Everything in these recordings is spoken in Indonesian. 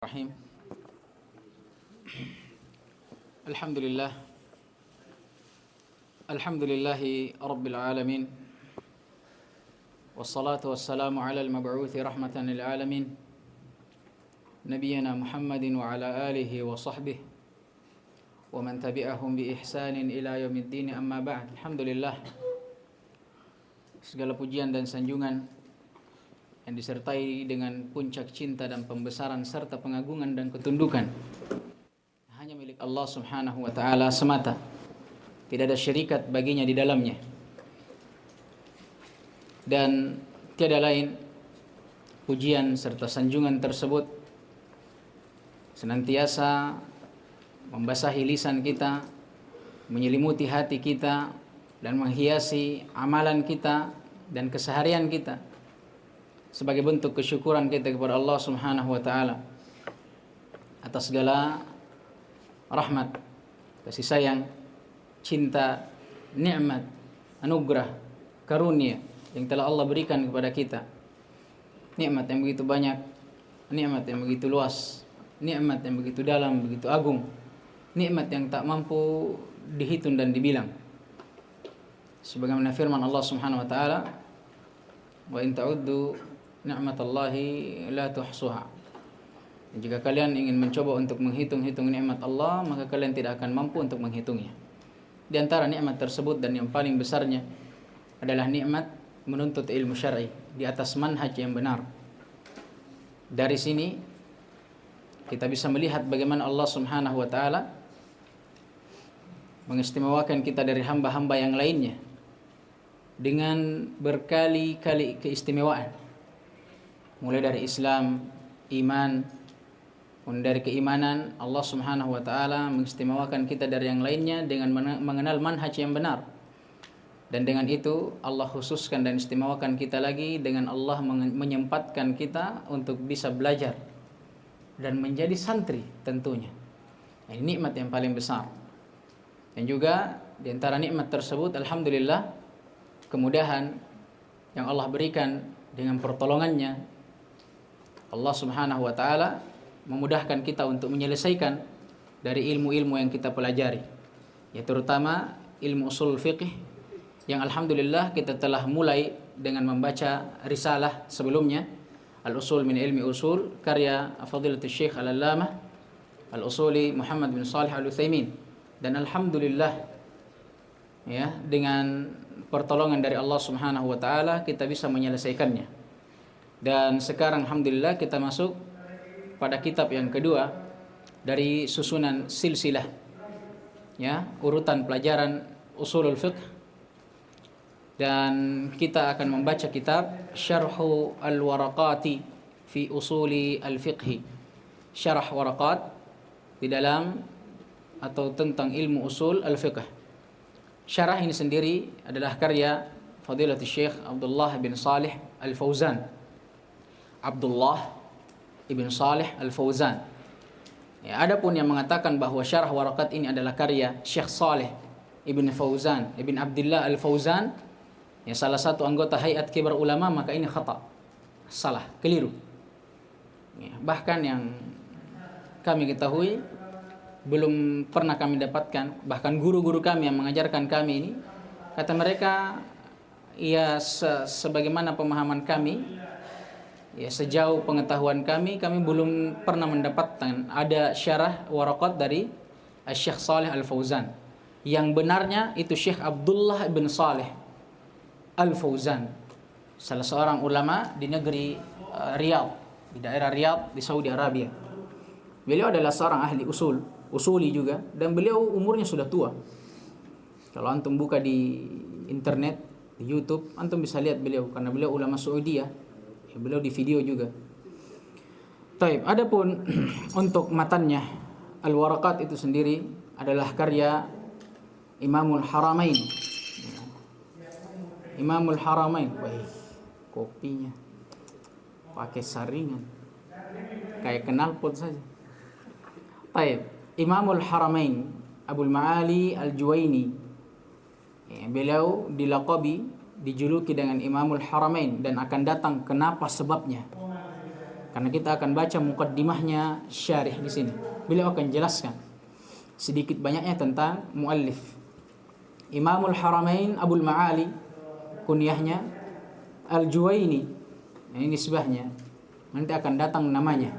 Rahim. Alhamdulillah. Alhamdulillahi Rabbil Alamin. Wassalatu wassalamu ala al-mab'uthi rahmatan lil alamin. Nabiyyina Muhammadin wa ala alihi wa sahbihi wa man tabi'ahum bi ihsanin ila yaumiddin, amma ba'd. Alhamdulillah. Segala pujian dan sanjungan yang disertai dengan puncak cinta dan pembesaran serta pengagungan dan ketundukan hanya milik Allah Subhanahu wa taala semata. Tidak ada syarikat baginya di dalamnya. Dan tiada lain pujian serta sanjungan tersebut senantiasa membasahi lisan kita, menyelimuti hati kita, dan menghiasi amalan kita dan keseharian kita sebagai bentuk kesyukuran kita kepada Allah Subhanahu wa taala atas segala rahmat, kasih sayang, cinta, nikmat, anugerah, karunia yang telah Allah berikan kepada kita. Nikmat yang begitu banyak, nikmat yang begitu luas, nikmat yang begitu dalam, begitu agung, nikmat yang tak mampu dihitung dan dibilang. Sebagaimana firman Allah Subhanahu wa taala, "Wa in ta'uddu ni'matallahi la tuhsuha." Jika kalian ingin mencoba untuk menghitung-hitung nikmat Allah, maka kalian tidak akan mampu untuk menghitungnya. Di antara nikmat tersebut dan yang paling besarnya adalah nikmat menuntut ilmu syar'i di atas manhaj yang benar. Dari sini kita bisa melihat bagaimana Allah Subhanahu wa taala mengistimewakan kita dari hamba-hamba yang lainnya dengan berkali-kali keistimewaan. Mulai dari Islam, iman, dari keimanan, Allah Subhanahu wa taala mengistimewakan kita dari yang lainnya dengan mengenal manhaj yang benar. Dan dengan itu Allah khususkan dan istimewakan kita lagi dengan Allah menyempatkan kita untuk bisa belajar dan menjadi santri tentunya. Ini nikmat yang paling besar. Dan juga di antara nikmat tersebut, alhamdulillah, kemudahan yang Allah berikan dengan pertolongannya. Allah Subhanahu wa taala memudahkan kita untuk menyelesaikan dari ilmu-ilmu yang kita pelajari, ya terutama ilmu usul fiqh yang alhamdulillah kita telah mulai dengan membaca risalah sebelumnya, Al-Usul min Ilmi Usul, karya Fadilatul Syekh Al-Allamah Al-Usuli Muhammad bin Shalih Al-Utsaimin. Dan alhamdulillah, ya, dengan pertolongan dari Allah Subhanahu wa taala kita bisa menyelesaikannya. Dan sekarang alhamdulillah kita masuk pada kitab yang kedua dari susunan silsilah, ya, urutan pelajaran usulul fiqh. Dan kita akan membaca kitab Syarhu al-Waraqati fi Usuli al-Fiqhi. Syarah Waraqat di dalam atau tentang ilmu usul al-fiqh. Syarah ini sendiri adalah karya Fadilatul Syekh Abdullah bin Salih Al-Fauzan. Abdullah ibn Salih Al-Fauzan. Ya, adapun yang mengatakan bahwa Syarah Waraqat ini adalah karya Syekh Salih ibn Fauzan ibn Abdullah Al-Fauzan, yang salah satu anggota Hayat Kibar Ulama, maka ini khata, salah, keliru. Ya, bahkan yang kami ketahui belum pernah kami dapatkan, bahkan guru-guru kami yang mengajarkan kami ini, kata mereka, ya sebagaimana pemahaman kami, ya sejauh pengetahuan kami belum pernah mendapatkan ada syarah waraqat dari Syekh Salih Al-Fauzan. Yang benarnya itu Syekh Abdullah bin Salih Al-Fauzan, salah seorang ulama di negeri Riyadh, di daerah Riyadh di Saudi Arabia. Beliau adalah seorang ahli usuli juga, dan beliau umurnya sudah tua. Kalau antum buka di internet, di YouTube, antum bisa lihat beliau, karena beliau ulama Saudi ya. Beliau di video juga. Taib. Adapun untuk matannya, Al-Waraqat itu sendiri adalah karya Imamul Haramain. Imamul Haramain. Wah, kopinya pakai saringan, kayak knalpot saja. Taib. Imamul Haramain Abul Ma'ali Al-Juwaini. Beliau dilaqabi, dijuluki dengan Imamul Haramain, dan akan datang kenapa sebabnya. Karena kita akan baca muqaddimahnya syarih di sini. Beliau akan jelaskan sedikit banyaknya tentang muallif. Imamul Haramain Abul Ma'ali, kunyahnya Al-Juwaini. Ini nisbahnya. Nanti akan datang namanya.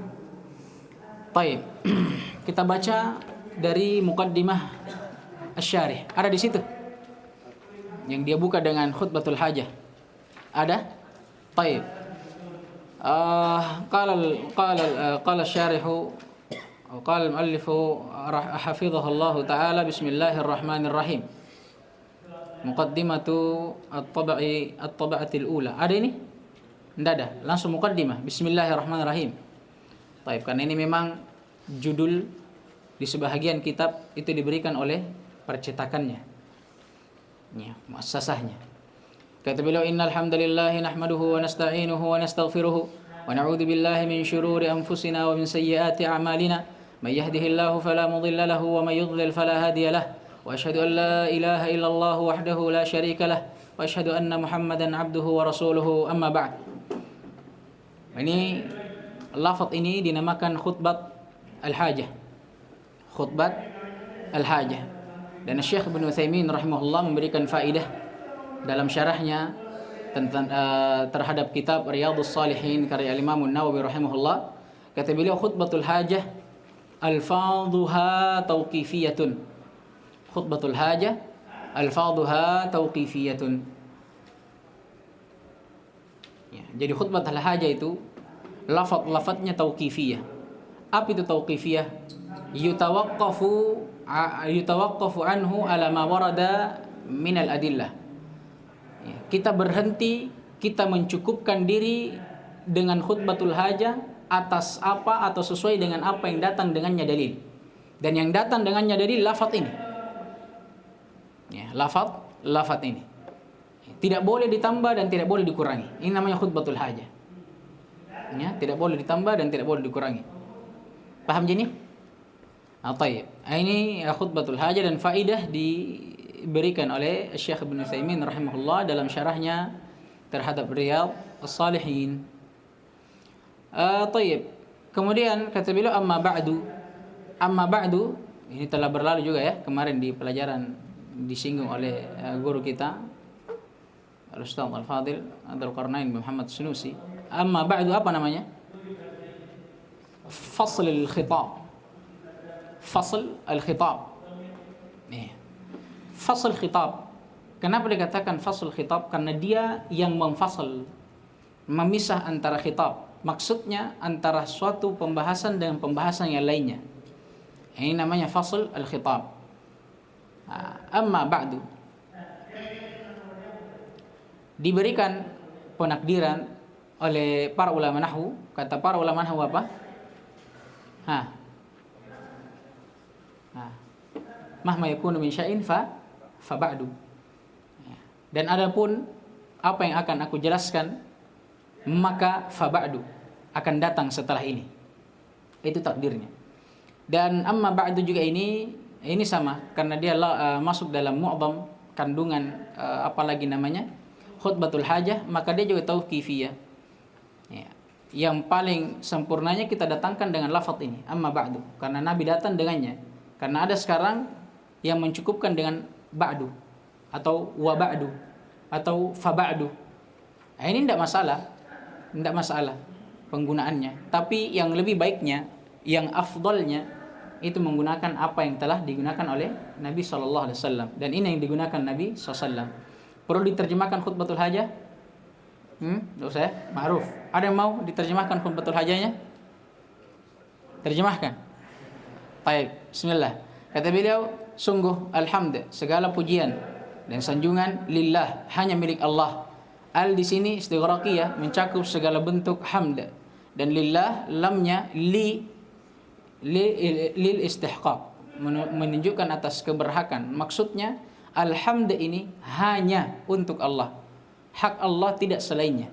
Baik. Kita baca dari muqaddimah asy-syarih. Ada di situ. Yang dia buka dengan khutbatul hajah. Ada? Baik. قال الشارح وقال المؤلف حفظه الله تعالى بسم الله الرحمن الرحيم مقدمة الطبعة الأولى. Ada ini? Tidak ada. Langsung muqaddimah Bismillahirrahmanirrahim. Baik, karena ini memang judul di sebahagian kitab itu diberikan oleh percetakannya, ya, muassasahnya. Kata beliau, innal hamdalillah nahmaduhu wa nasta'inuhu wa nastaghfiruh wa na'udzu billahi min shururi anfusina wa min sayyiati a'malina may yahdihillahu fala mudilla lahu wa may yudlil fala hadiya lahu wa asyhadu an la ilaha illallah wahdahu la syarika lahu wa asyhadu anna muhammadan abduhu wa rasuluhu amma ba'd. Ini lafaz ini dinamakan khutbat al-hajah. Khutbat al-hajah. Dan Syekh Ibnu Utsaimin rahimahullah memberikan faedah dalam syarahnya tentang terhadap kitab Riyadhus Shalihin karya Imam An-Nawawi rahimahullah. Kata beliau, khutbatul hajah alfadhuha tauqifiyatun. Khutbatul hajah alfadhuha tauqifiyatun. Ya, jadi khutbatul hajah itu lafaz-lafaznya tauqifiyah. Apa itu tauqifiyah? Yutawaqqafu anhu ala ma warada min al-adillah. Kita berhenti, kita mencukupkan diri dengan khutbatul hajah atas apa atau sesuai dengan apa yang datang dengannya dalil. Dan yang datang dengannya dalil lafaz ini. Ya, lafaz ini. Tidak boleh ditambah dan tidak boleh dikurangi. Ini namanya khutbatul hajah. Ya, tidak boleh ditambah dan tidak boleh dikurangi. Paham jadi? Baik. Ini khutbatul hajah dan faidah diberikan oleh Syekh Ibnu Utsaimin rahimahullah dalam syarahnya terhadap Riyadhus Shalihin. Baik. Kemudian kata beliau amma ba'du ini telah berlalu juga ya kemarin di pelajaran disinggung oleh guru kita Al-Ustaz Al-Fadil Abdul Qarnain Muhammad Sunusi. Amma ba'du apa namanya? Fasl al-khitab. Fasl al-khitab. Fasl khitab. Kenapa dikatakan fasl khitab? Karena dia yang memfasal, memisah antara khitab. Maksudnya antara suatu pembahasan dengan pembahasan yang lainnya. Ini namanya fasl al-khitab. Amma ba'du. Diberikan penakdiran oleh para ulama nahwu. Kata para ulama nahwu apa? Mahma yakunu min syai'in fa ba'du. Dan adapun apa yang akan aku jelaskan maka fa ba'du akan datang setelah ini. Itu takdirnya. Dan amma ba'du juga ini sama karena dia masuk dalam mu'dham kandungan apalagi namanya khutbatul hajah, maka dia juga tauqifiyah. Ya. Yang paling sempurnanya kita datangkan dengan lafaz ini, amma ba'du, karena Nabi datang dengannya. Karena ada sekarang yang mencukupkan dengan ba'du atau wa ba'du atau fa ba'du. Ini tidak masalah penggunaannya. Tapi yang lebih baiknya, yang afdalnya itu menggunakan apa yang telah digunakan oleh Nabi SAW. Dan ini yang digunakan Nabi SAW. Perlu diterjemahkan khutbatul hajah? Tidak usah ya? Ma'ruf. Ada yang mau diterjemahkan khutbatul hajahnya? Terjemahkan. Baik, bismillah. Kata beliau, sungguh alhamd, segala pujian dan sanjungan lillah, hanya milik Allah. Al di sini istighraqiyah, mencakup segala bentuk hamd, dan lillah lamnya lil istihqaq, menunjukkan atas keberhakan. Maksudnya alhamd ini hanya untuk Allah. Hak Allah tidak selainnya.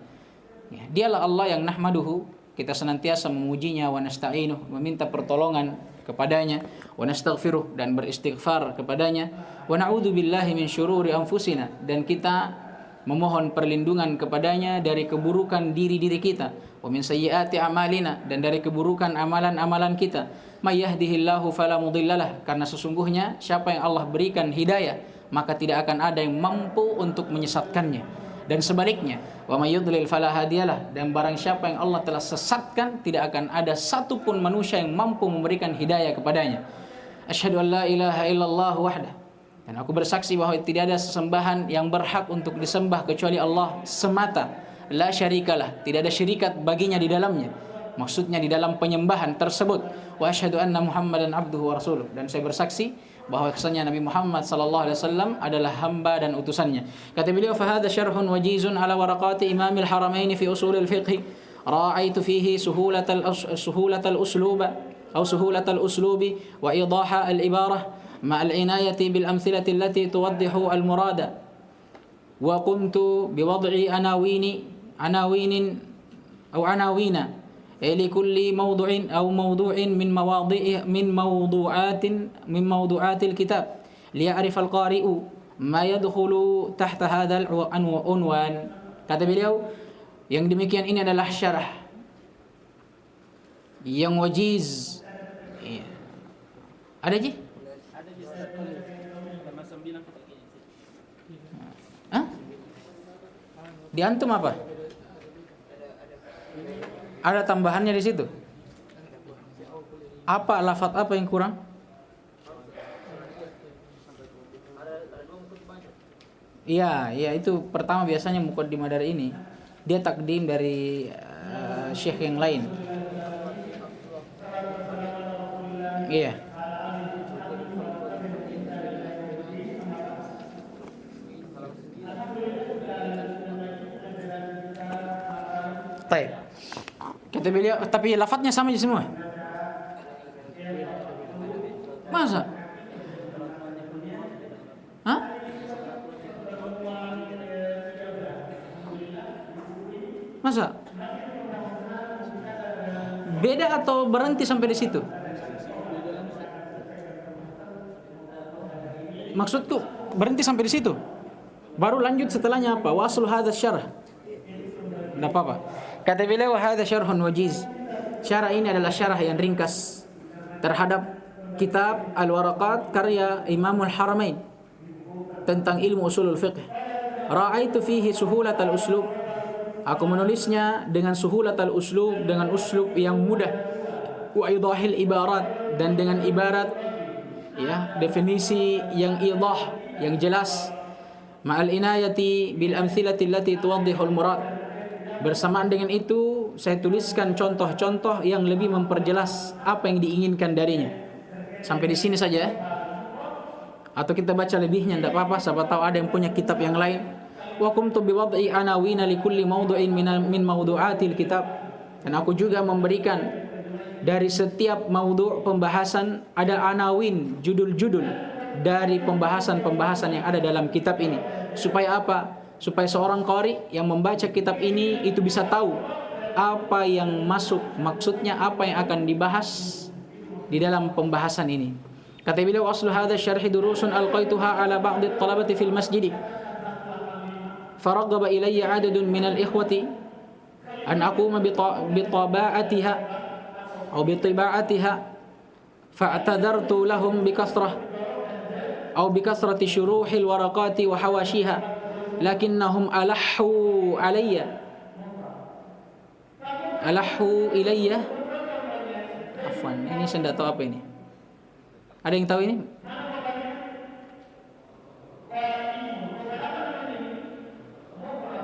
Ya, dialah Allah yang nahmaduhu, kita senantiasa memujinya, wa nasta'inuh, meminta pertolongan kepadanya, wa nastaghfiruh, dan beristighfar kepadanya, wa na'udzu billahi min syururi anfusina, dan kita memohon perlindungan kepadanya dari keburukan diri-diri kita, wa min sayyiati a'malina, dan dari keburukan amalan-amalan kita. May yahdihillahu fala mudhillalah, karena sesungguhnya siapa yang Allah berikan hidayah, maka tidak akan ada yang mampu untuk menyesatkannya. Dan sebaliknya, wa may yudlil fala hadiyalah, dan barang siapa yang Allah telah sesatkan, tidak akan ada satupun manusia yang mampu memberikan hidayah kepadanya. Asyhadu an la ilaha illallah wahdah, dan aku bersaksi bahwa tidak ada sesembahan yang berhak untuk disembah kecuali Allah semata. La syarikalah, tidak ada syirikat baginya di dalamnya. Maksudnya di dalam penyembahan tersebut. Wa asyhadu anna Muhammadan abduhu wa rasuluh, dan saya bersaksi bahwa kesannya Nabi Muhammad sallallahu alaihi wasallam adalah hamba dan utusannya. Kata beliau, fa hadha syarhun wajizun ala waraqati imamil haramain fi usulil fiqh. Ra'aitu fihi suhulatal usluba atau suhulatal uslubi wa idaha al ibarah ma al inayati bil amthilati allati tuwaddihu al murada. Wa kuntu biwad'i anawinin لكل موضوع أو موضوع من موضوعات الكتاب ليعرف القارئ ما يدخل تحت هذا العنوان. Kata beliau, yang demikian ini adalah syarah yang wajiz. Ada Ji? Ada Ji. Hah? Di antum apa? Ada tambahannya di situ. Apa lafaz apa yang kurang? Iya, itu pertama biasanya muqaddimah dari ini. Dia takdim dari syekh yang lain. Iya. Baik. Kata beliau, tapi lafadznya sama aja semua. Masa? Hah? Masa? Beda atau berhenti sampai di situ? Maksudku berhenti sampai di situ. Baru lanjut setelahnya apa? Wasl hadza syarh. Enggak apa-apa. Kata beliau, hadza syarhun wajiz. Syarah ini adalah syarah yang ringkas terhadap kitab Al-Waraqat karya Imamul Haramain tentang ilmu usulul fiqh. Ra'aitu fihi suhulatal uslub. Aku menulisnya dengan suhulatal uslub, dengan uslub yang mudah. Wa idahil ibarat, dan dengan ibarat definisi yang idah, yang jelas. Ma'al inayati bil amthilati allati tuwaddihul murad. Bersamaan dengan itu, saya tuliskan contoh-contoh yang lebih memperjelas apa yang diinginkan darinya. Sampai di sini saja. Atau kita baca lebihnya, tidak apa-apa. Siapa tahu ada yang punya kitab yang lain. Wa qumtu biwad'i anawina likulli mawdu'in min mawdu'atil kitab. Dan aku juga memberikan dari setiap maudhu' pembahasan ada anawin, judul-judul dari pembahasan-pembahasan yang ada dalam kitab ini. Supaya apa? Supaya seorang qari yang membaca kitab ini itu bisa tahu apa yang masuk, maksudnya apa yang akan dibahas di dalam pembahasan ini. Kata beliau, aslu hadza syarh durusun alqaituha ala ba'd at-talabati fil masjid. Faraghaba ilayya 'adadun minal ikhwati an aquma bi taba'atiha aw bi tiba'atiha fa'tadartu lahum bi kasrah aw bi kasrati syuruhil waraqati wa hawashiha. Lakinnahum alahu ilayya. Afwan, ini saya tidak tahu apa ini. Ada yang tahu ini?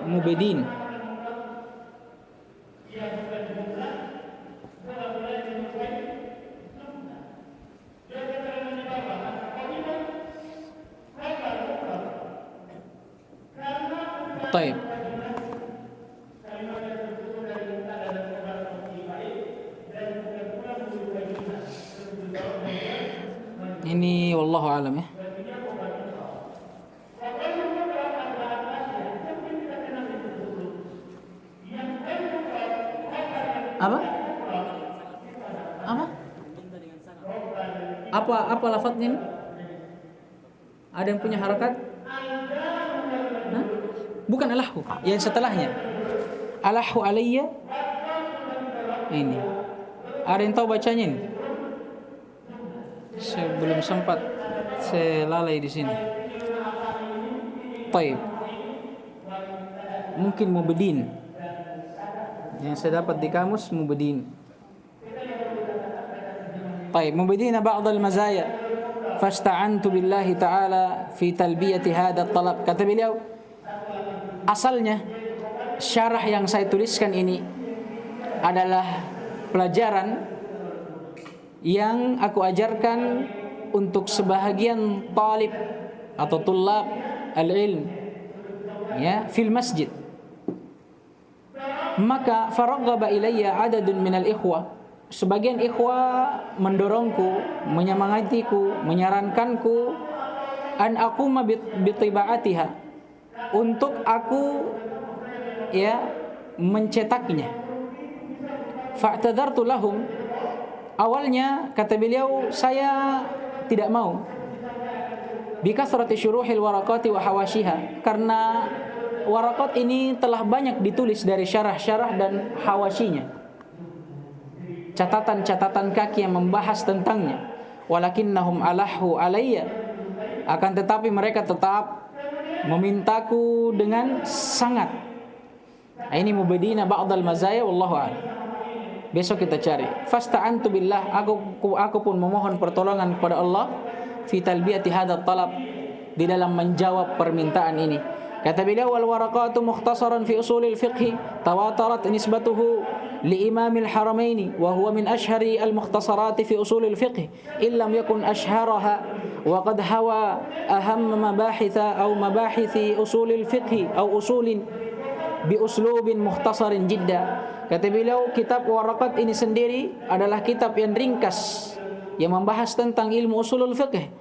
Mubedin. Taib. Ini wallahu alam ya. Apa? Apa lafadznya ini? Ada yang punya harakat? Bukan alahu, yang setelahnya. Alahu alayya Ini. Ada yang tahu bacanya ini? Saya belum sempat, saya lalai di sini. Taib. Mungkin Mubedin. Yang saya dapat di kamus Mubedin. Taib. Mubedin ba'd al-mazaya. Fasta'antu billahi ta'ala fi talbiyati hadha at-talab. Kata beliau, asalnya syarah yang saya tuliskan ini adalah pelajaran yang aku ajarkan untuk sebahagian talib atau tulab al-ilm, ya, fil masjid. Maka faraghaba ilayya adadun minal ikhwah, sebagian ikhwah mendorongku, menyemangatiku, menyarankanku an aquma bitibaatiha, untuk aku, ya, mencetaknya. Fa'tadartu lahum, awalnya kata beliau saya tidak mau, bikasrati syuruhil waraqati wa hawashiha, karena waraqat ini telah banyak ditulis dari syarah-syarah dan hawashinya, catatan-catatan kaki yang membahas tentangnya. Walakinnahum alahu alayya, akan tetapi mereka tetap memintaku dengan sangat. Ini mubadina ba'dal mazaya, wallahu a'lam. Besok kita cari. Fasta'antu billah, aku pun memohon pertolongan kepada Allah fi talbiyati hadzal talab, di dalam menjawab permintaan ini. Kata beliau, wal waraqatu mukhtasaran fi usulil fiqh tawatarat nisbatuhu li imamil haramain wa huwa min ashhari al mukhtasarat fi usulil fiqh illam yakun ashharaha wa qad hawa aham mabahitha aw mabahithi usulil fiqh aw usulin bi uslubin mukhtasarin jidda. Kata beliau, kitab Waraqat ini sendiri adalah kitab yang ringkas yang membahas tentang ilmu usulul fiqh,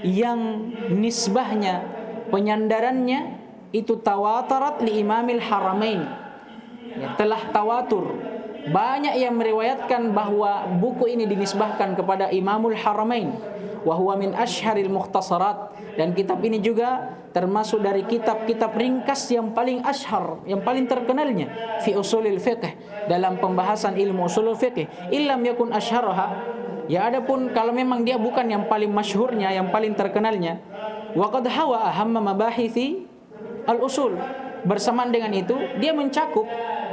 yang nisbahnya, penyandarannya itu tawatarat li imamil haramain, ya, telah tawatur. Banyak yang meriwayatkan bahwa buku ini dinisbahkan kepada Imamul Haramain, wa huwa min ashharil mukhtasarat, dan kitab ini juga termasuk dari kitab-kitab ringkas yang paling ashhar, yang paling terkenalnya fi usulil fiqh, dalam pembahasan ilmu usulul fiqh. Illam yakun ashharaha, ya adapun kalau memang dia bukan yang paling masyhurnya, yang paling terkenalnya, wa qad hawa ahamma mabahithi al-usul, bersamaan dengan itu dia mencakup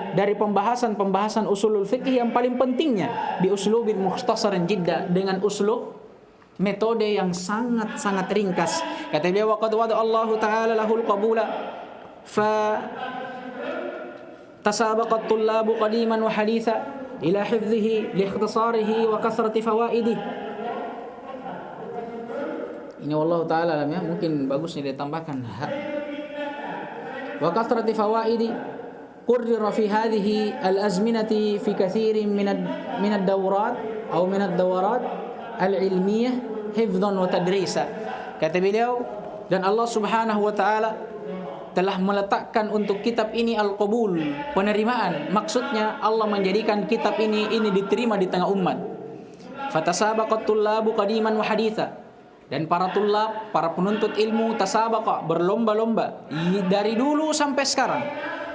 dari pembahasan-pembahasan usulul fiqh yang paling pentingnya bi uslubin mukhtasarin jidda, dengan uslub, metode yang sangat-sangat ringkas. Kata beliau, waqad wada Allah Ta'ala lahul qabula fa tasabaqat tullabu qadiman wa haditha ila hifdhihi li ikhtisarihi wa kasrati fawaidihi. Ini wallahu ta'ala alam, ya, mungkin bagusnya ditambahkan wa kasrati fawaidi qurrira fi hadhihi al-azminati fi kathirin min ad-dawrat aw min ad-dawarat al-ilmiyah hifdhan wa tadrisa. Kata beliau, dan Allah Subhanahu wa taala telah meletakkan untuk kitab ini al-qabul, penerimaan. Maksudnya Allah menjadikan kitab ini diterima di tengah umat. Fatasabaqat tullabu qadiman wa haditha, dan para tulab, para penuntut ilmu tasabaqa, berlomba-lomba dari dulu sampai sekarang,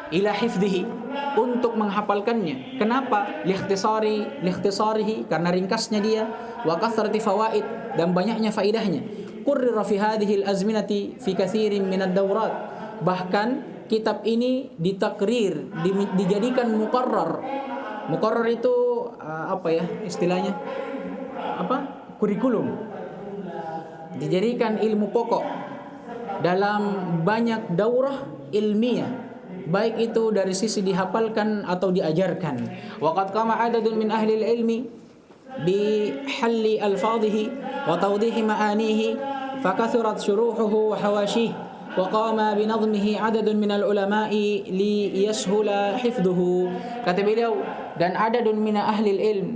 ila hifdhihi, untuk menghafalkannya. Kenapa? Liikhtisarihi, karena ringkasnya dia, wa kathrati fawaid, dan banyaknya faidahnya. Qurrira fi hadhihi al-azminati fi kathirin min ad-dawrat, bahkan kitab ini ditakrir, dijadikan muqarrar. Muqarrar itu apa ya istilahnya? Kurikulum. Dijadikan ilmu pokok dalam banyak daurah ilmiah, baik itu dari sisi dihafalkan atau diajarkan. Waqad qama adadun min ahli ilmi bi halli alfadhihi wa tawdihi ma'anihi fakathurat syuruhuhu wa hawashihi wa qama bi nadhmihi adadun min al-ulama'i li yashula hifdhuhu. Kata beliau, dan adadun min ahli ilm,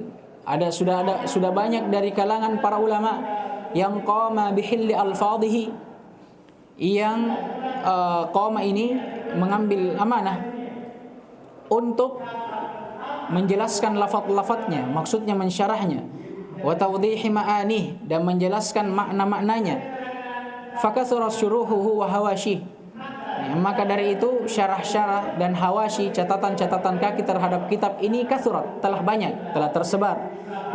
sudah banyak dari kalangan para ulama yang qama bi hilli alfadhihi, yang qama ini mengambil amanah untuk menjelaskan lafaz-lafaznya, maksudnya mensyarahnya, wa tawdihi ma'anih, dan menjelaskan makna-maknanya. Fakathura syuruhuhu wa hawashih, Maka dari itu syarah-syarah dan hawashi, catatan-catatan kaki terhadap kitab ini kathurat, telah banyak, telah tersebar.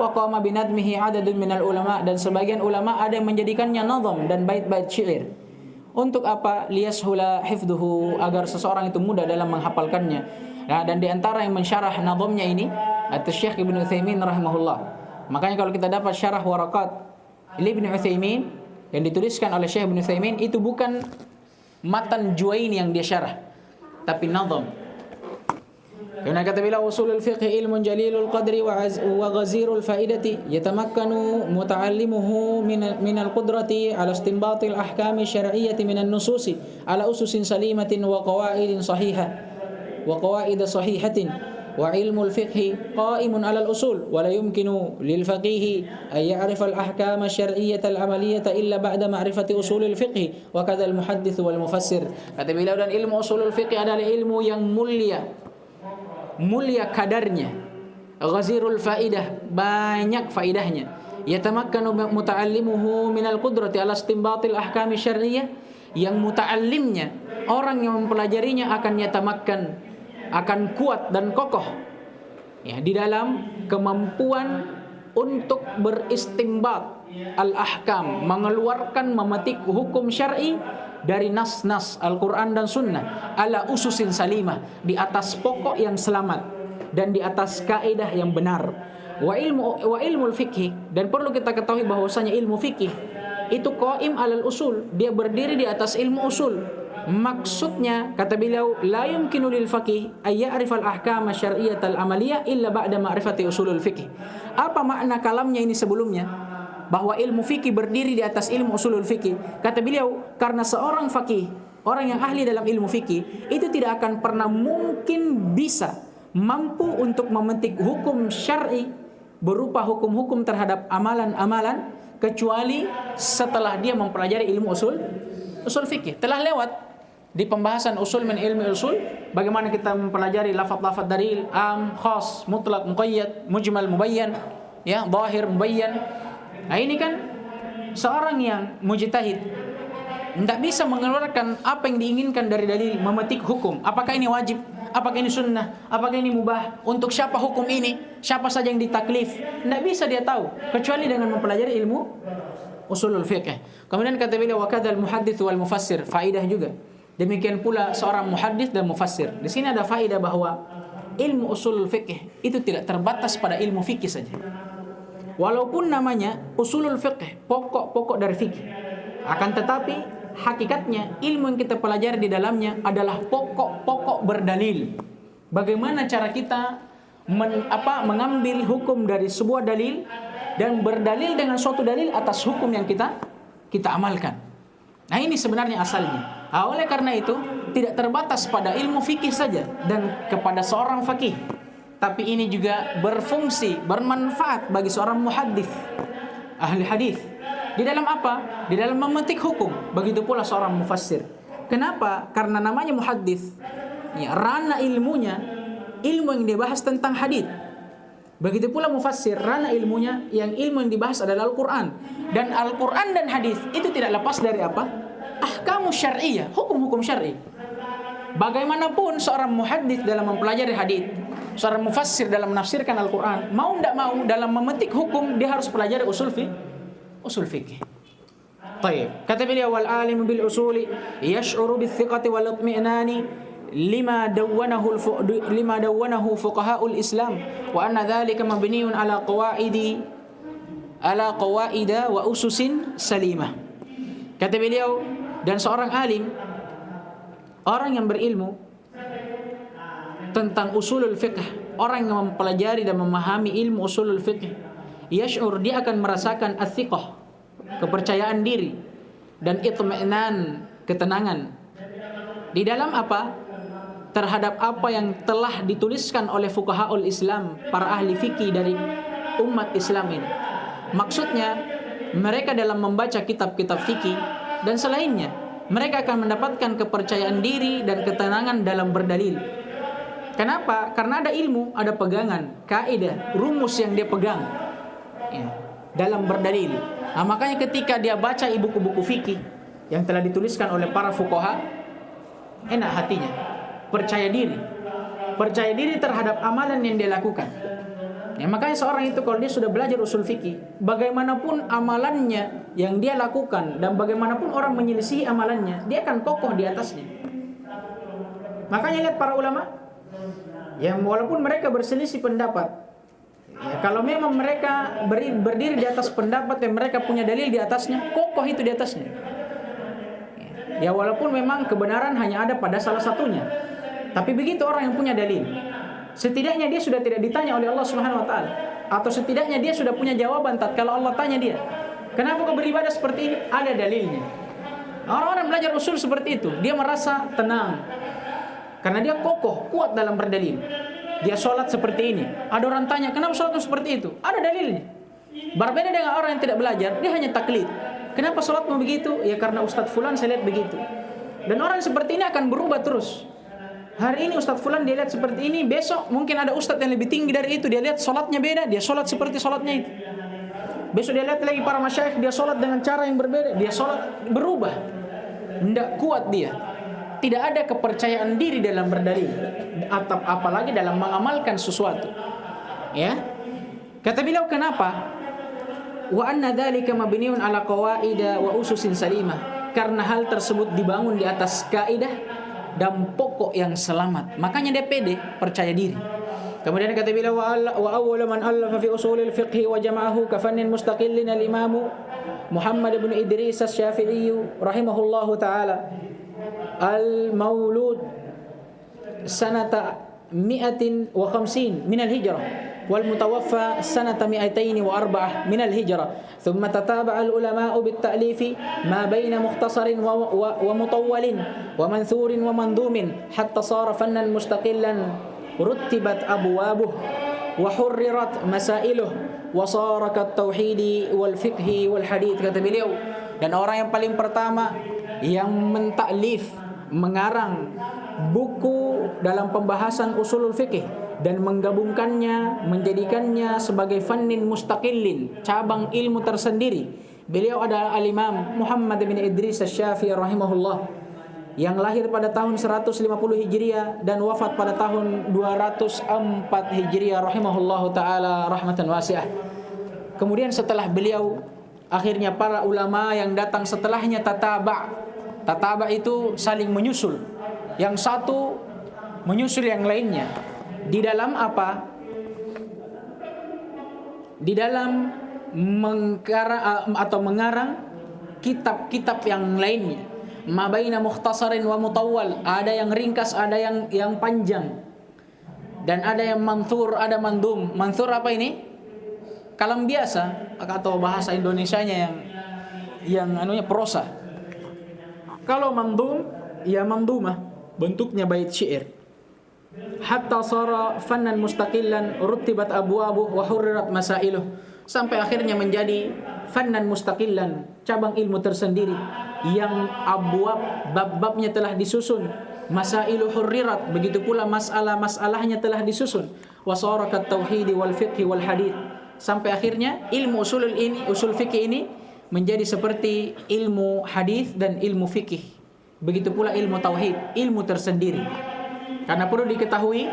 Wa qama binadmihi adadun minal ulama, dan sebagian ulama ada yang menjadikannya nazam dan bait-bait syair. Untuk apa? Liyashula hifdhuhu, agar seseorang itu mudah dalam menghafalkannya. Nah, dan di antara yang mensyarah nazamnya ini Syekh Ibnu Utsaimin rahimahullah. Makanya kalau kita dapat syarah waraqat Ibnu Utsaimin yang dituliskan oleh Syekh Ibnu Utsaimin, itu bukan matan Juwaini yang dia syarah, tapi nazam. Karena kata bila usulul fiqh ilmun jalilul qadri wa ghazirul faidati yatamakkanu muta'allimuhu min al-qudrati ala istinbatil ahkami syar'iyyati min an-nususi ala ususin salimatin wa qawaidin sahihah wa qawaid sahihatin wa ilmul fiqh qa'imun ala al-usul wa la yumkinu lil faqih an ya'rifa al-ahkama syar'iyyata al-amaliyata illa ba'da ma'rifati usulil fiqh wa kadha al-muhaddits wal mufassir. Kata beliau, dan ilmu usulul fiqh adalah ilmu yang mulia kadarnya, ghazirul faidah, banyak faidahnya. Yatamakkanu muta'allimuhu minal qudrati ala istinbatil ahkami syar'iyyah, yang muta'allimnya, orang yang mempelajarinya akan yatamakkan, akan kuat dan kokoh ya di dalam kemampuan untuk beristimbat al-ahkam, mengeluarkan, memetik hukum syar'i dari nas-nas Al-Quran dan Sunnah ala ususin salimah, di atas pokok yang selamat dan di atas kaidah yang benar. Wa ilmul fikih, dan perlu kita ketahui bahwasanya ilmu fikih itu qaim alal usul, dia berdiri di atas ilmu usul. Maksudnya kata beliau, la yumkinu lil faqih ay ya'rifal ahkam syar'iyyah al amaliyah illa ba'da ma'rifati usulul fikih. Apa makna kalamnya ini sebelumnya, bahwa ilmu fikih berdiri di atas ilmu usulul fikih? Kata beliau, karena seorang faqih, orang yang ahli dalam ilmu fikih, itu tidak akan pernah mungkin bisa mampu untuk memetik hukum syar'i berupa hukum-hukum terhadap amalan-amalan kecuali setelah dia mempelajari ilmu usul fikih. Telah lewat di pembahasan usul min ilmi usul, bagaimana kita mempelajari lafaz-lafaz dalil, am, khas, mutlak, muqayyad, mujmal, mubayyan, ya, zahir, mubayyan. Nah, ini kan seorang yang mujtahid tidak bisa mengeluarkan apa yang diinginkan dari dalil, memetik hukum. Apakah ini wajib? Apakah ini sunnah? Apakah ini mubah? Untuk siapa hukum ini? Siapa saja yang ditaklif? Tidak bisa dia tahu kecuali dengan mempelajari ilmu usulul fiqh. Kemudian kata beliau, wa kadzal muhaddits wal mufassir, faidah juga. Demikian pula seorang muhaddits dan mufassir. Di sini ada faidah bahwa ilmu usulul fiqh itu tidak terbatas pada ilmu fikih saja. Walaupun namanya usulul fiqh, pokok-pokok dari fikih, akan tetapi hakikatnya ilmu yang kita pelajari di dalamnya adalah pokok-pokok berdalil. Bagaimana cara kita mengambil hukum dari sebuah dalil dan berdalil dengan suatu dalil atas hukum yang kita amalkan. Nah, ini sebenarnya asalnya. Oleh karena itu tidak terbatas pada ilmu fikih saja dan kepada seorang faqih, tapi ini juga berfungsi, bermanfaat bagi seorang muhaddits, ahli hadis. Di dalam apa? Di dalam memetik hukum. Begitu pula seorang mufassir. Kenapa? Karena namanya muhaddits, ya, ranah ilmunya ilmu yang dibahas tentang hadis. Begitu pula mufassir, ranah ilmunya yang ilmu yang dibahas adalah Al-Quran. Dan Al-Quran dan hadis itu tidak lepas dari apa? Ahkamus syar'iyyah, hukum-hukum syar'i. Bagaimanapun seorang muhaddits dalam mempelajari hadis, seorang mufassir dalam menafsirkan Al-Quran, mau tidak mau dalam memetik hukum dia harus pelajari usul fikih. Baik, kata beliau, wal alim bil usuli yash'uru bil thiqati wal itmi'nani lima dawwanahu fuqaha'ul Islam wa anna dhalika mabniun ala qawaida wa ususin salimah. Kata beliau, dan seorang alim, orang yang berilmu tentang usulul fiqh, orang yang mempelajari dan memahami ilmu usulul fiqh, yash'ur, dia akan merasakan athiqah, kepercayaan diri, dan itmi'nan, ketenangan di dalam apa? Terhadap apa yang telah dituliskan oleh fuqaha'ul Islam, para ahli fikih dari umat Islam ini. Maksudnya mereka dalam membaca kitab-kitab fikih dan selainnya, mereka akan mendapatkan kepercayaan diri dan ketenangan dalam berdalil. Kenapa? Karena ada ilmu, ada pegangan, kaidah, rumus yang dia pegang, ya, dalam berdalil. Nah, makanya ketika dia baca buku-buku fikih yang telah dituliskan oleh para fuqaha, enak hatinya, percaya diri terhadap amalan yang dia lakukan. Ya, makanya seorang itu kalau dia sudah belajar usul fikih, bagaimanapun amalannya yang dia lakukan dan bagaimanapun orang menyelisihi amalannya, dia akan kokoh di atasnya. Makanya lihat para ulama, ya walaupun mereka berselisih pendapat, ya, kalau memang mereka berdiri di atas pendapat yang mereka punya dalil di atasnya, kokoh itu di atasnya. Ya walaupun memang kebenaran hanya ada pada salah satunya, tapi begitu orang yang punya dalil, setidaknya dia sudah tidak ditanya oleh Allah Subhanahu wa taala, atau setidaknya dia sudah punya jawaban tatkala Allah tanya dia, "Kenapa kau beribadah seperti ini?" Ada dalilnya. Orang-orang belajar usul seperti itu, dia merasa tenang karena dia kokoh, kuat dalam berdalil. Dia sholat seperti ini. Ada orang tanya, "Kenapa sholatmu seperti itu?" Ada dalilnya. Berbeda dengan orang yang tidak belajar, dia hanya taklid. "Kenapa sholatmu begitu?" Ya karena Ustadz Fulan saya lihat begitu. Dan orang seperti ini akan berubah terus. Hari ini Ustadz Fulan dia lihat seperti ini, besok mungkin ada Ustadz yang lebih tinggi dari itu, dia lihat sholatnya beda, dia sholat seperti sholatnya itu. Besok dia lihat lagi para masyayikh, dia sholat dengan cara yang berbeda, dia sholat berubah. Tidak kuat dia. Tidak ada kepercayaan diri dalam berdalil, atau apalagi dalam mengamalkan sesuatu. Ya. Kata beliau, kenapa? Wa anna dzalika mabniun ala qawaida wa ususin salimah. Karena hal tersebut dibangun di atas kaidah dan pokok yang selamat. Makanya dia pede, percaya diri. Kemudian kata beliau, wa awwalu man allafa fi usulil fiqh wa jama'ahu ka fannin mustaqillin al-imam Muhammad ibn Idris asy-Syafi'i rahimahullahu taala al-maulud sanata 150 min al-hijrah wal mutawaffa sanata 204 min al-hijrah thumma tataba'a al-ulama'u bit-ta'lifi ma baina mukhtasarin wa mutawwalin wa manthurin wa mandhumin hatta sara fannan mustaqillan ruttibat abwabuh wa hurrirat masailuh wa sara kat-tauhid wal fiqh wal hadith. Kata beliau, dan orang yang paling pertama yang mentaklif, mengarang buku dalam pembahasan usulul fikih dan menggabungkannya, menjadikannya sebagai fannin mustaqillin, cabang ilmu tersendiri. Beliau adalah al-Imam Muhammad bin Idris asy-Syafi'i rahimahullah, yang lahir pada tahun 150 Hijriah dan wafat pada tahun 204 Hijriah rahimahullahu taala rahmatan wasi'ah. Kemudian setelah beliau, akhirnya para ulama yang datang setelahnya tataba itu saling menyusul. Yang satu menyusul yang lainnya. Di dalam apa? Di dalam mengarang kitab-kitab yang lainnya. Ma baina mukhtasarin wa mutawwal, ada yang ringkas, ada yang panjang. Dan ada yang manthur, ada mandum. Manthur apa ini? Kalam biasa atau bahasa Indonesianya yang prosa. Kalau mandum, ya mandumah, bentuknya bait syair. Hatta sara fannan mustaqillan rutibat abwabuh wa hurrirat masailuh, sampai akhirnya menjadi fannan mustaqillan, cabang ilmu tersendiri yang abwab, bab-babnya telah disusun, masailu hurrirat, begitu pula masalah-masalahnya telah disusun, wasarakat tauhid wal fiqh wal hadith, sampai akhirnya ilmu usul fikih ini menjadi seperti ilmu hadith dan ilmu fikih. Begitu pula ilmu tauhid, ilmu tersendiri. Karena perlu diketahui,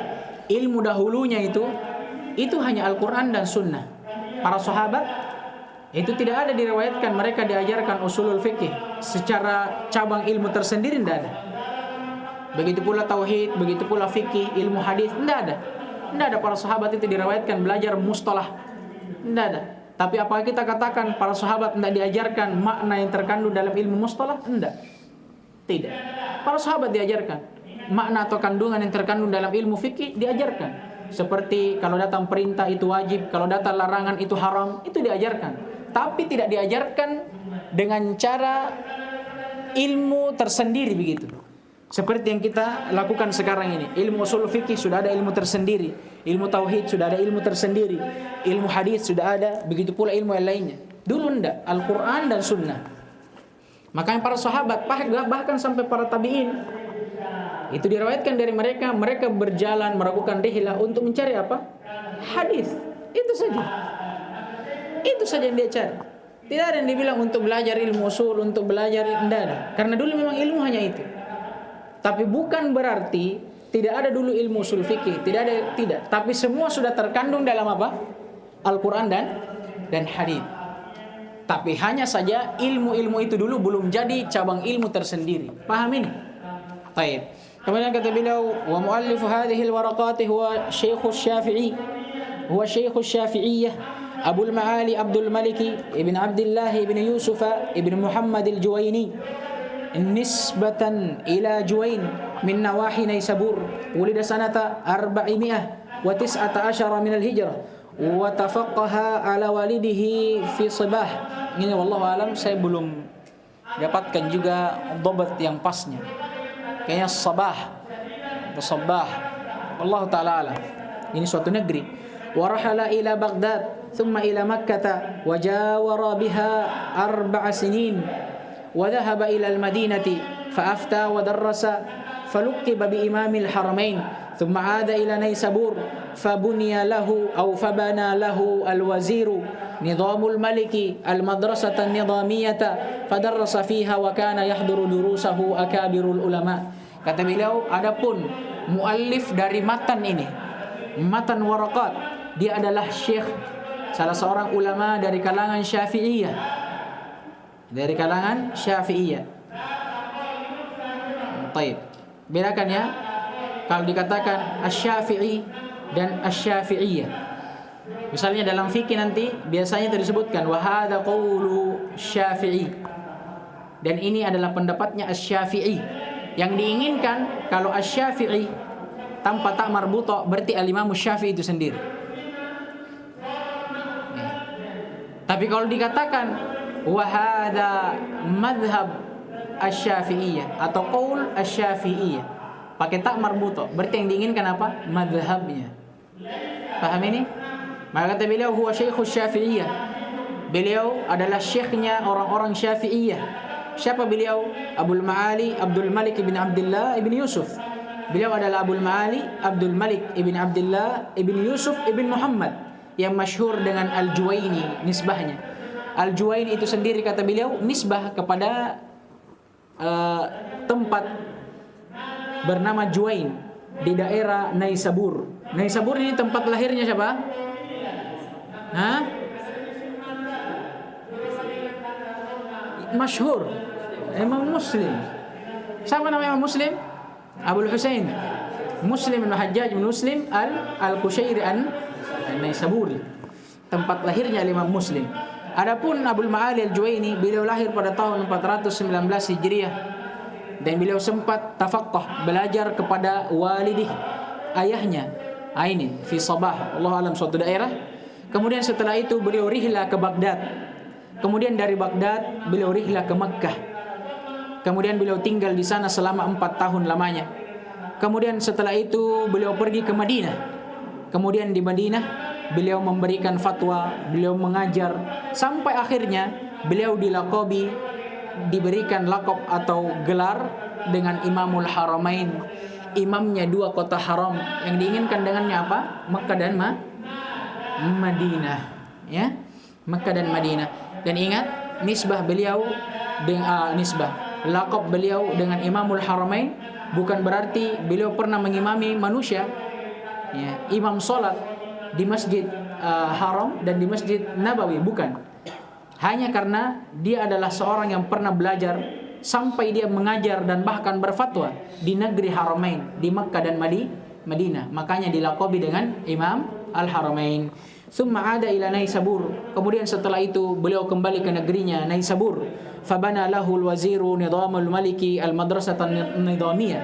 ilmu dahulunya itu hanya Al-Qur'an dan Sunnah. Para sahabat itu tidak ada diriwayatkan mereka diajarkan usulul fikih secara cabang ilmu tersendiri, tidak ada. Begitu pula tauhid, begitu pula fikih, ilmu hadis, tidak ada. Tidak ada para sahabat itu diriwayatkan belajar mustalah, tidak ada. Tapi apakah kita katakan para sahabat tidak diajarkan makna yang terkandung dalam ilmu mustalah? Tidak. Para sahabat diajarkan makna atau kandungan yang terkandung dalam ilmu fikih, diajarkan. Seperti kalau datang perintah itu wajib, kalau datang larangan itu haram, itu diajarkan. Tapi tidak diajarkan dengan cara ilmu tersendiri begitu. Seperti yang kita lakukan sekarang ini. Ilmu usul fikih sudah ada ilmu tersendiri, ilmu tauhid sudah ada ilmu tersendiri, ilmu hadis sudah ada, begitu pula ilmu yang lainnya. Dulu enggak, Al-Qur'an dan Sunnah. Makanya para sahabat, bahkan sampai para tabi'in, itu diriwayatkan dari mereka berjalan melakukan rihlah untuk mencari apa? Hadis. Itu saja. Itu saja yang dia cari. Tidak ada yang dibilang untuk belajar ilmu usul, untuk belajar, tidak ada. Karena dulu memang ilmu hanya itu. Tapi bukan berarti tidak ada dulu ilmu usul fikih, tidak. Tapi semua sudah terkandung dalam apa? Al-Qur'an dan hadis. Tapi hanya saja ilmu-ilmu itu dulu belum jadi cabang ilmu tersendiri. Paham ini? Baik. Kemudian kata beliau, wa muallif hadhihi al-waraqat huwa Syekh Syafi'i. Huwa Syekh Syafi'iyah Abu al-Ma'ali Abdul Maliki ibn Abdullah ibn Yusuf ibn Muhammad al-Juwaini nisbatan ila Juwain min nawahi Naisabur. Wulida sanata 419 min al-hijrah wa tafaqqaha ala walidihi fi Sabah. Ini wallahu alam, saya belum dapatkan juga dhabat yang pasnya. Kayaknya Sabah atau Sabah. Allah taala alam. Ini suatu negeri. Wa rahala ila Baghdad thumma ila Makkah wa jawara biha 4 sinin. وذهب إلى المدينة فأفتى ودرس فلقب بإمام الحرمين ثم عاد إلى نيسابور فبني له الوزير نظام الملك المدرسة النظامية فدرس فيها وكان يحضر دروسه أكابر العلماء. Kata beliau, adapun muallif dari matan ini, matan waraqat, dia adalah syekh, salah seorang ulama dari kalangan Syafi'iyah. Taib. Bedakan ya. Kalau dikatakan Asy-Syafi'i dan Asy-Syafi'iyah. Misalnya dalam fikih nanti biasanya disebutkan wa hadza qaulu Syafi'i. Dan ini adalah pendapatnya Asy-Syafi'i. Yang diinginkan kalau Asy-Syafi'i tanpa tak marbuta berarti al-Imam Syafi'i itu sendiri. Tapi kalau dikatakan wa hadza madhhab asy-Syafi'iyah atau qaul asy-Syafi'iyah pakai tak marbuta, berarti yang diinginkan apa? Madhabnya. Paham ini? Maka kata beliau huwa Syekhus Syafi'iyah. Beliau adalah syekhnya orang-orang Syafi'iyah. Siapa beliau? Abul Ma'ali Abdul Malik ibn Abdullah ibn Yusuf. Beliau adalah Abul Ma'ali Abdul Malik ibn Abdullah ibn Yusuf ibn Muhammad yang masyhur dengan Al-Juwaini nisbahnya. Al-Juwaini itu sendiri kata beliau nisbah kepada tempat bernama Juwain di daerah Naisabur. Naisabur ini tempat lahirnya siapa? Masyhur Imam Muslim. Siapa nama Imam Muslim? Abul Husain Muslim bin Hajjaj bin Muslim Al-Qushairi An-Naisaburi. Tempat lahirnya Imam Muslim. Adapun Abul Ma'ali Al-Juwaini, beliau lahir pada tahun 419 Hijriah dan beliau sempat tafaqqah, belajar kepada walidih, ayahnya, Aini fi Sabah, Allah alam, suatu daerah. Kemudian setelah itu beliau rihlah ke Baghdad. Kemudian dari Baghdad beliau rihlah ke Makkah. Kemudian beliau tinggal di sana selama 4 tahun lamanya. Kemudian setelah itu beliau pergi ke Madinah. Kemudian di Madinah beliau memberikan fatwa, beliau mengajar sampai akhirnya beliau diberikan lakab atau gelar dengan Imamul Haramain, imamnya 2 kota haram. Yang diinginkan dengannya apa? Makkah dan Madinah, ya. Makkah dan Madinah. Dan ingat, nisbah beliau dengan lakab beliau dengan Imamul Haramain bukan berarti beliau pernah mengimami manusia, ya, imam salat di Masjid Haram dan di Masjid Nabawi, bukan. Hanya karena dia adalah seorang yang pernah belajar sampai dia mengajar dan bahkan berfatwa di negeri Haramain, di Makkah dan Madinah. Makanya dilaqabi dengan Imam Al-Haramain. Tsumma ada ila Naisabur. Kemudian setelah itu beliau kembali ke negerinya Naisabur. Fabana lahu al-waziru nidhamul maliki al-madrasatan nidhamiyah.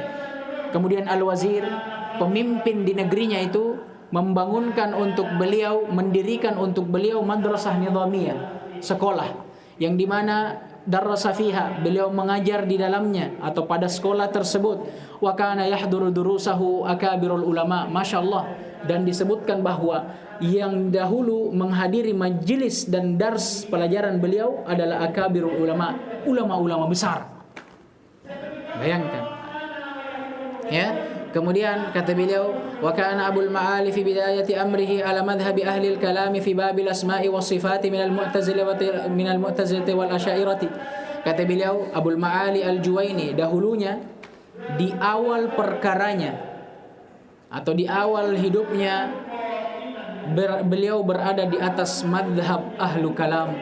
Kemudian al-wazir, pemimpin di negerinya itu mendirikan untuk beliau madrasah nidhamiyah, sekolah yang dimana darasa fiha, beliau mengajar di dalamnya atau pada sekolah tersebut. Wa kana yahduru durusahu akabirul ulama, masyaallah. Dan disebutkan bahwa yang dahulu menghadiri majelis dan dars pelajaran beliau adalah akabirul ulama, ulama-ulama besar. Bayangkan, ya. Kemudian kata beliau, wa kana Abul Ma'ali fi bidayati amrihi ala madhhabi ahli al-kalam fi babil asma'i was sifati min al-mu'tazilah wal asy'ariyah. Kata beliau, Abul Ma'ali Al-Juwaini dahulunya di awal perkaranya atau di awal hidupnya beliau berada di atas madhab ahlu kalam,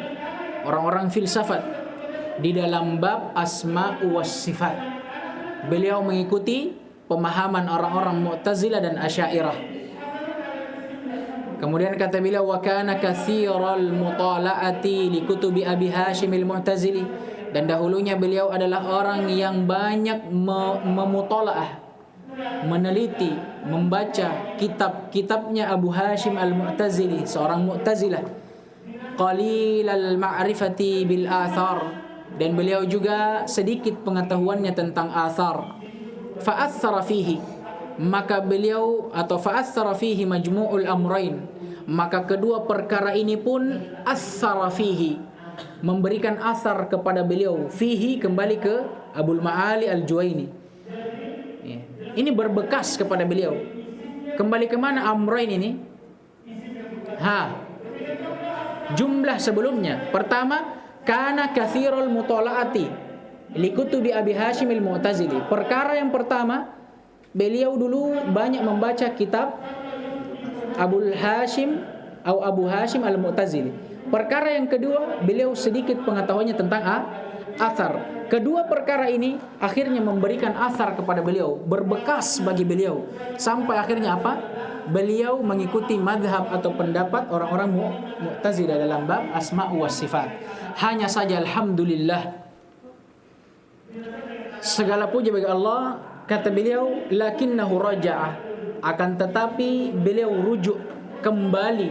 orang-orang filsafat, di dalam bab asma was sifat. Beliau mengikuti pemahaman orang-orang Mu'tazilah dan Asy'ariyah. Kemudian kata beliau, wa kana katsiral mutala'ati li kutubi Abi Hashim al-Mu'tazili, dan dahulunya beliau adalah orang yang banyak memutalaah, meneliti, membaca kitab-kitabnya Abu Hashim al-Mu'tazili, seorang Mu'tazilah. Qalilal ma'rifati bil athar, dan beliau juga sedikit pengetahuannya tentang athar. Fa'athara fihi, maka beliau atau fa'athara fihi majmu'ul amrain, maka kedua perkara ini pun athara fihi, memberikan asar kepada beliau. Fihi kembali ke Abul Ma'ali al-Juwaini. Ini berbekas kepada beliau. Kembali ke mana amrain ini? Jumlah sebelumnya. Pertama, kana katsirul mutala'ati li kutubi Abi Hashim al-Mu'tazili. Perkara yang pertama, beliau dulu banyak membaca kitab Abu Hashim al-Mu'tazili. Perkara yang kedua, beliau sedikit pengetahuannya tentang athar. Kedua perkara ini akhirnya memberikan athar kepada beliau, berbekas bagi beliau, sampai akhirnya apa? Beliau mengikuti madhab atau pendapat orang-orang Mu'tazilah dalam bab asma wa sifat. Hanya saja alhamdulillah, segala puji bagi Allah, kata beliau, lakinnahu raja'ah, akan tetapi beliau rujuk kembali,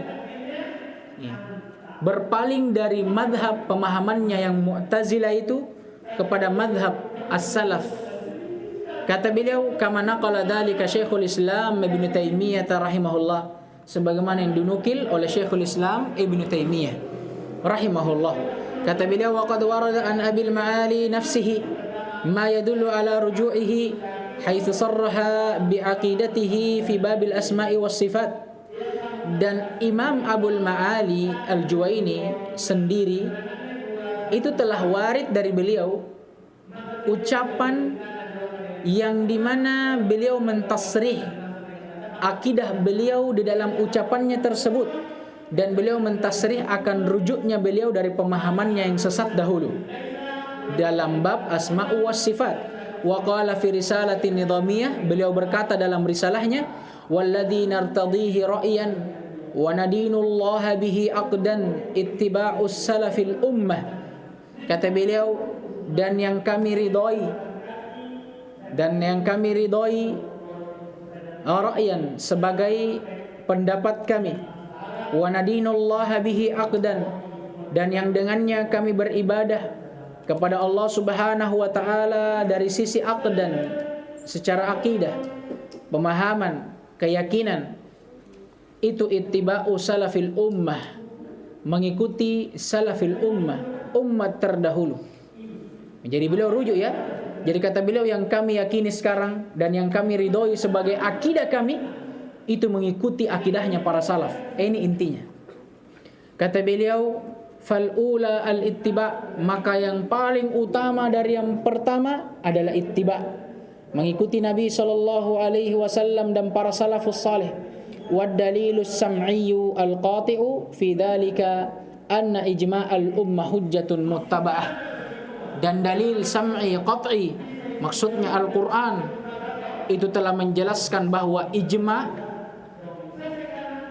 berpaling dari madhab pemahamannya yang Mu'tazilah itu kepada madhab as-salaf. Kata beliau, kama naqala dzalika Syekhul Islam Ibnu Taimiyah rahimahullah, sebagaimana yang dinukil oleh Syekhul Islam Ibnu Taimiyah rahimahullah. Kata beliau, wa qad warada an Abil Ma'ali nafsihi ma yadullu ala ruju'ihi haitsu sarraha bi aqidatihi fi babil asma'i was sifat. Dan Imam Abul Ma'ali al-Juwaini sendiri itu telah warid dari beliau ucapan yang dimana beliau mentasrih akidah beliau di dalam ucapannya tersebut, dan beliau mentasrih akan rujuknya beliau dari pemahamannya yang sesat dahulu dalam bab asma'u was sifat. Wa qala fi risalatin nidhamiyah, beliau berkata dalam risalahnya, walladzi nartadhihi ra'yan wa nadinullaha bihi aqdan ittiba'us salafil ummah. Kata beliau, dan yang kami ridhoi ra'yan sebagai pendapat kami, wa nadinullaha bihi aqdan, dan yang dengannya kami beribadah kepada Allah Subhanahu wa taala dari sisi aqdan, secara akidah, pemahaman, keyakinan, itu ittiba'u salafil ummah, mengikuti salafil ummah, umat terdahulu. Jadi beliau rujuk ya. Jadi kata beliau, yang kami yakini sekarang dan yang kami ridhoi sebagai akidah kami, itu mengikuti akidahnya para salaf. Ini intinya. Kata beliau, fal'ula al-ittiba', maka yang paling utama dari yang pertama adalah ittiba', mengikuti Nabi SAW dan para salafus salih. Wad dalilus sam'iyyu al-qati'u fi dhalika anna ijma'al ummah hujjatun muttaba'ah. Dan dalil sam'i qat'i, maksudnya Al-Quran, itu telah menjelaskan bahwa ijma',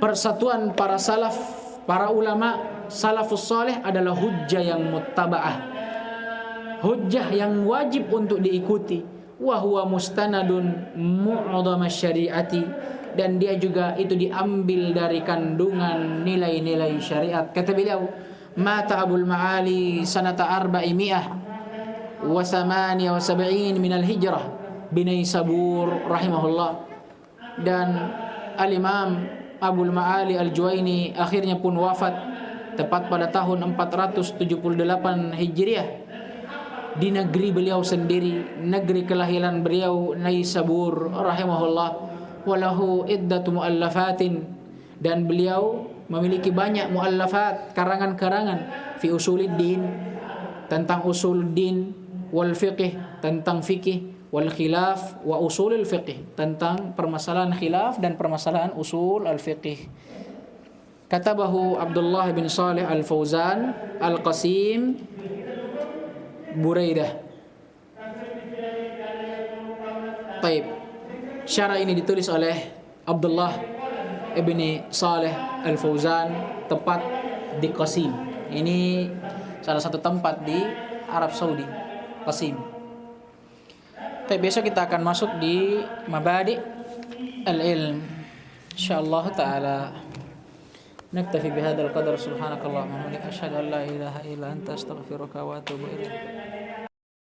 persatuan para salaf, para ulama salafus salih adalah hujjah yang muttaba'ah, hujjah yang wajib untuk diikuti. Wa huwa mustanadun mu'adham syariati, dan dia juga itu diambil dari kandungan nilai-nilai syariat. Kata beliau, mata Abul Ma'ali sanata 478 minal hijrah binai Sabur rahimahullah. Dan Al-Imam Abul Ma'ali al-Juwaini akhirnya pun wafat tepat pada tahun 478 Hijriah di negeri beliau sendiri, negeri kelahiran beliau, Naisabur rahimahullah. Walahu iddatu muallafatin, dan beliau memiliki banyak muallafat, karangan-karangan, fi usuluddin, tentang usuluddin, wal fiqh, tentang fikih, wal khilaf wa usulul fiqh, tentang permasalahan khilaf dan permasalahan usul al-fiqh. Katabahu Abdullah bin Salih Al-Fauzan Al-Qasim Buraidah. Baik. Syarah ini ditulis oleh Abdullah ibni Salih Al-Fauzan, tepat di Qasim. Ini salah satu tempat di Arab Saudi, Qasim. Tapi besok kita akan masuk di Mabadi al-Ilm insyaallah taala. Naktafi bihadzal qadar, subhanakallahumma wa bihamdika asyhadu an la ilaha illa anta astaghfiruka wa atubu ilaik.